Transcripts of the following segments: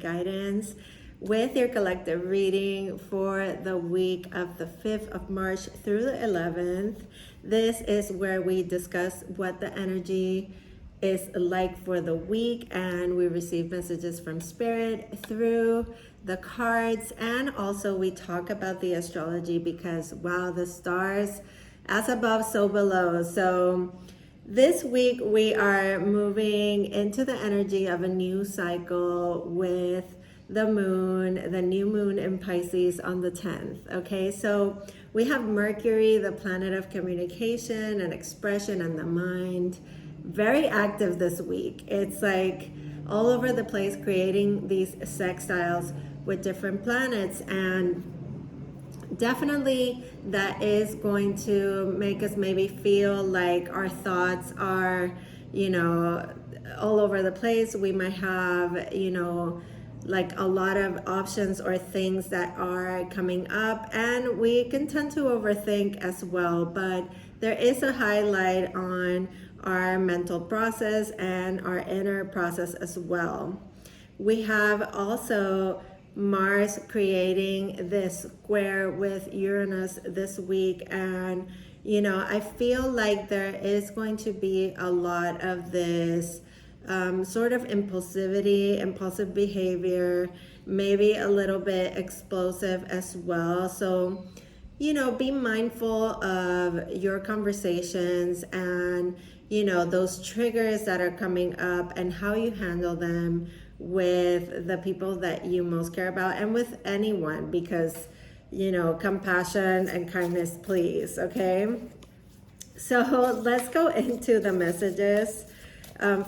guidance with your collective reading for the week of the 5th of March through the 11th. This is where we discuss what the energy is like for the week, and we receive messages from spirit through the cards, and also we talk about the astrology because wow, the stars as above so below. So this week we are moving into the energy of a new cycle with the moon, the new moon in Pisces on the 10th. Okay, so we have Mercury, the planet of communication and expression and the mind, very active this week. It's like all over the place, creating these sextiles with different planets, and definitely that is going to make us maybe feel like our thoughts are, all over the place. We might have, like a lot of options or things that are coming up, and we can tend to overthink as well. But there is a highlight on our mental process and our inner process as well. We have also Mars creating this square with Uranus this week, and I feel like there is going to be a lot of this sort of impulsive behavior, maybe a little bit explosive as well. So, be mindful of your conversations and, those triggers that are coming up and how you handle them with the people that you most care about and with anyone, because, compassion and kindness, please. Okay. So let's go into the messages.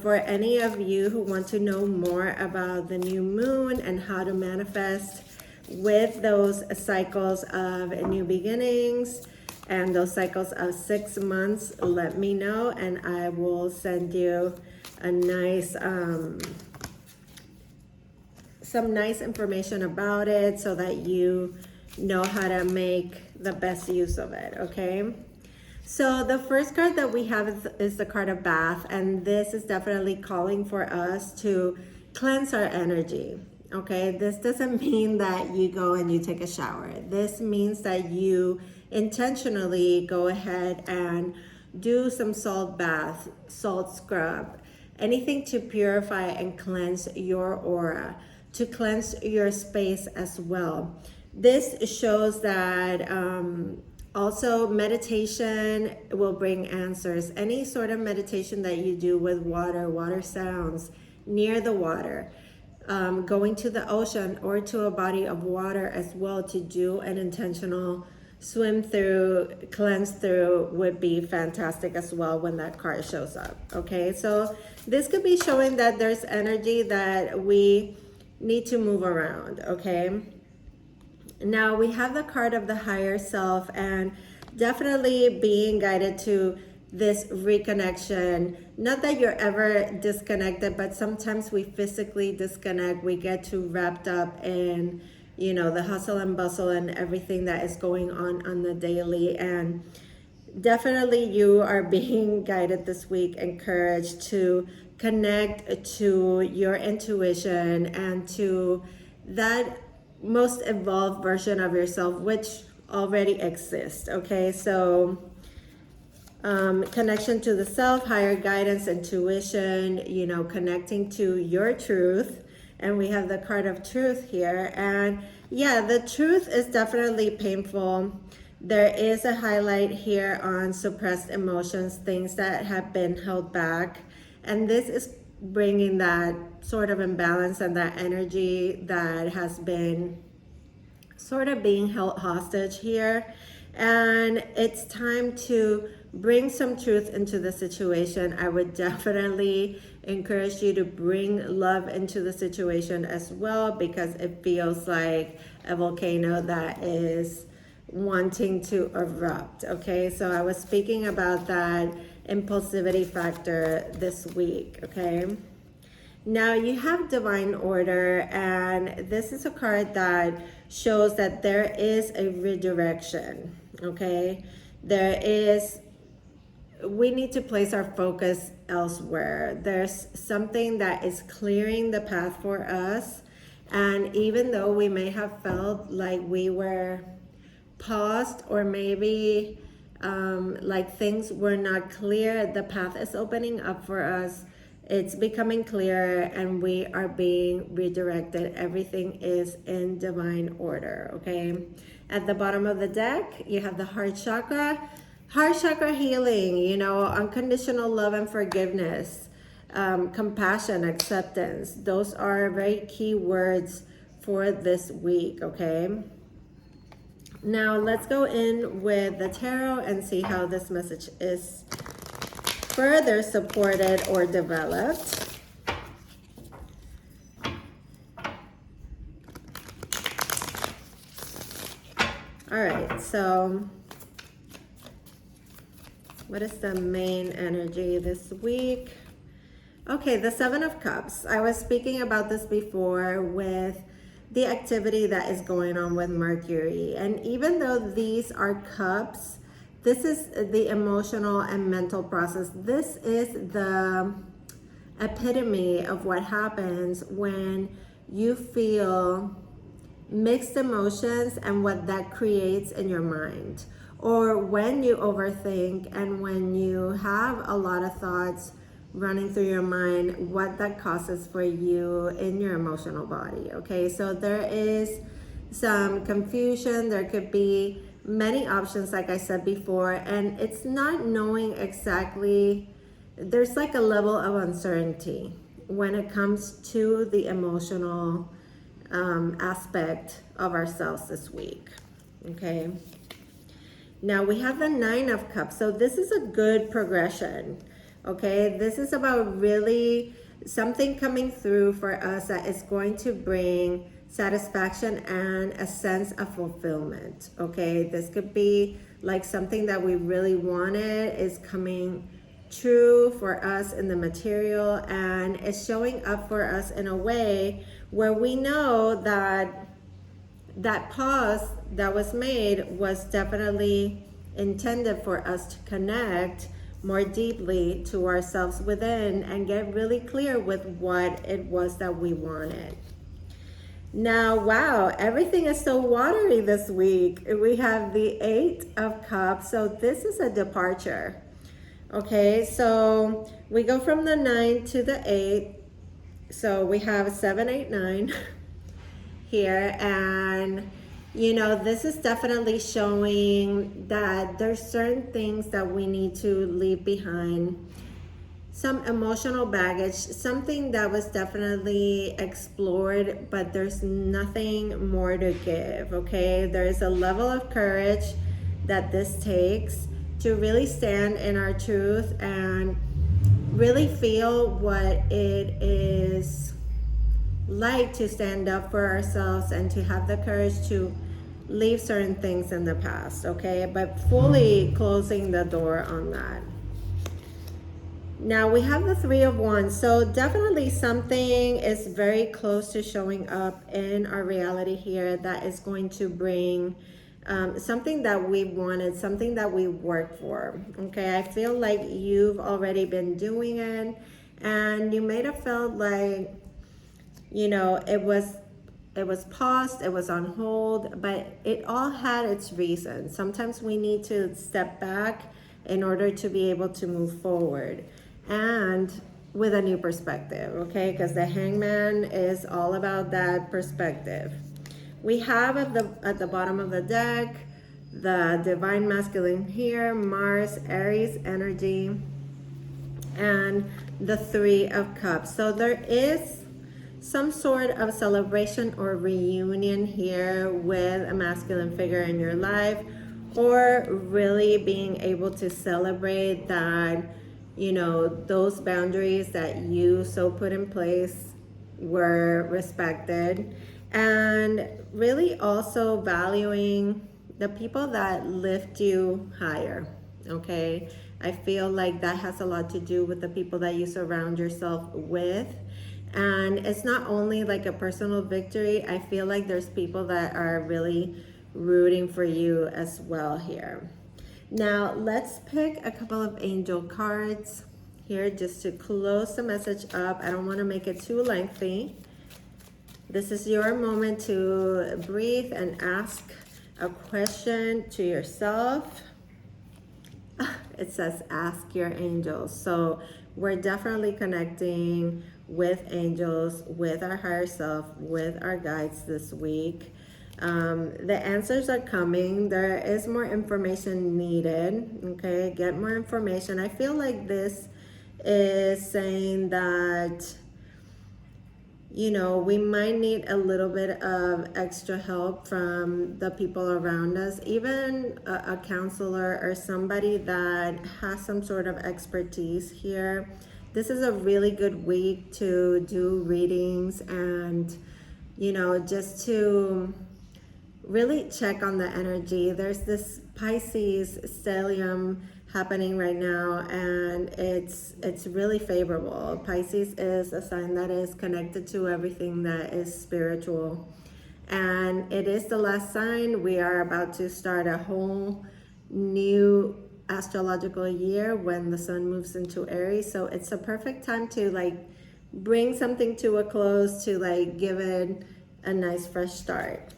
For any of you who want to know more about the new moon and how to manifest with those cycles of new beginnings and those cycles of 6 months, let me know and I will send you a nice some nice information about it so that you know how to make the best use of it. Okay. So the first card that we have is the card of Bath, and this is definitely calling for us to cleanse our energy. Okay, this doesn't mean that you go and you take a shower. This means that you intentionally go ahead and do some salt bath, salt scrub, anything to purify and cleanse your aura, to cleanse your space as well. This shows that also, meditation will bring answers. Any sort of meditation that you do with water sounds, near the water, going to the ocean or to a body of water as well to do an intentional swim through, cleanse through would be fantastic as well when that card shows up. Okay, so this could be showing that there's energy that we need to move around. Okay. Now we have the card of the higher self, and definitely being guided to this reconnection. Not that you're ever disconnected, but sometimes we physically disconnect. We get too wrapped up in, the hustle and bustle and everything that is going on the daily. And definitely you are being guided this week, encouraged to connect to your intuition and to that most evolved version of yourself, which already exists. Okay, so connection to the self, higher guidance, intuition, connecting to your truth. And we have the card of truth here, and yeah, the truth is definitely painful. There is a highlight here on suppressed emotions, things that have been held back, and this is bringing that sort of imbalance and that energy that has been sort of being held hostage here. And it's time to bring some truth into the situation. I would definitely encourage you to bring love into the situation as well, because it feels like a volcano that is wanting to erupt. Okay, so I was speaking about that impulsivity factor this week. Okay, now you have divine order, and this is a card that shows that there is a redirection. Okay, we need to place our focus elsewhere. There's something that is clearing the path for us, And even though we may have felt like we were paused, or maybe like things were not clear, the path is opening up for us. It's becoming clearer and we are being redirected. Everything is in divine order, okay? At the bottom of the deck, you have the heart chakra. Heart chakra healing, you know, unconditional love and forgiveness, compassion, acceptance. Those are very key words for this week, okay? Now let's go in with the tarot and see how this message is further supported or developed. All right, so what is the main energy this week? Okay, the Seven of Cups. I was speaking about this before with the activity that is going on with Mercury. And even though these are cups, this is the emotional and mental process. This is the epitome of what happens when you feel mixed emotions and what that creates in your mind. Or when you overthink and when you have a lot of thoughts running through your mind, what that causes for you in your emotional body, okay? So there is some confusion, there could be many options, like I said before, and it's not knowing exactly, there's like a level of uncertainty when it comes to the emotional aspect of ourselves this week, okay? Now we have the Nine of Cups, so this is a good progression. Okay, this is about really something coming through for us that is going to bring satisfaction and a sense of fulfillment. Okay, this could be like something that we really wanted is coming true for us in the material, and it's showing up for us in a way where we know that that pause that was made was definitely intended for us to connect more deeply to ourselves within and get really clear with what it was that we wanted. Now, wow, everything is so watery this week. We have the Eight of Cups, so this is a departure. Okay, so we go from the 9 to the 8. So we have 7, 8, 9 here, and you know, this is definitely showing that there's certain things that we need to leave behind. Some emotional baggage, something that was definitely explored, but there's nothing more to give, okay? There's a level of courage that this takes to really stand in our truth and really feel what it is like to stand up for ourselves and to have the courage to leave certain things in the past, okay? But fully closing the door on that. Now we have the Three of Wands, so definitely something is very close to showing up in our reality here that is going to bring something that we wanted, something that we worked for, okay? I feel like you've already been doing it and you may have felt like, you know, it was paused, it was on hold, but it all had its reason. Sometimes we need to step back in order to be able to move forward and with a new perspective, okay? Because the Hangman is all about that perspective. We have at the bottom of the deck, the Divine Masculine here, Mars, Aries energy, and the Three of Cups. So there is some sort of celebration or reunion here with a masculine figure in your life, or really being able to celebrate that, you know, those boundaries that you so put in place were respected, and really also valuing the people that lift you higher, okay? I feel like that has a lot to do with the people that you surround yourself with. And it's not only like a personal victory. I feel like there's people that are really rooting for you as well here. Now, let's pick a couple of angel cards here just to close the message up. I don't want to make it too lengthy. This is your moment to breathe and ask a question to yourself. It says ask your angels. So we're definitely connecting with angels, with our higher self, with our guides this week. The answers are coming. There is more information needed. Okay, get more information. I feel like this is saying that, you know, we might need a little bit of extra help from the people around us, even a counselor or somebody that has some sort of expertise here. This is a really good week to do readings and, you know, just to really check on the energy. There's this Pisces stellium happening right now, and it's really favorable. Pisces is a sign that is connected to everything that is spiritual, and it is the last sign. We are about to start a whole new astrological year when the sun moves into Aries, so it's a perfect time to like bring something to a close, to like give it a nice fresh start.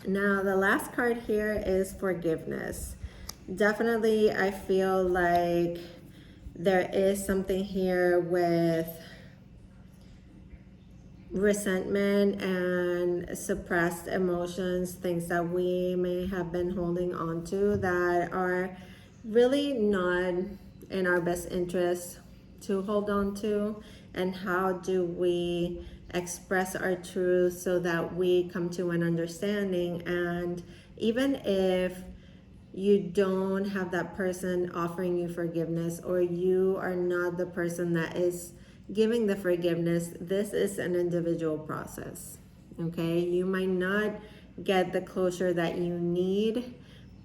Now, the last card here is forgiveness. Definitely, I feel like there is something here with resentment and suppressed emotions, things that we may have been holding on to that are really not in our best interest to hold on to. And how do we express our truth so that we come to an understanding? And even if you don't have that person offering you forgiveness, or you are not the person that is giving the forgiveness, this is an individual process. Okay, you might not get the closure that you need,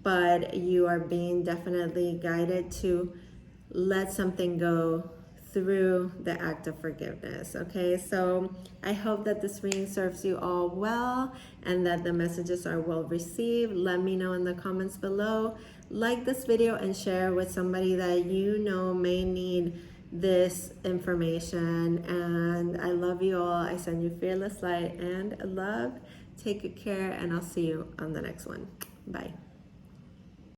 but you are being definitely guided to let something go through the act of forgiveness. Okay, so I hope that this reading serves you all well and that the messages are well received. Let me know in the comments below. Like this video and share with somebody that you know may need this information. And I love you all. I send you fearless light and love. Take good care, and I'll see you on the next one. Bye.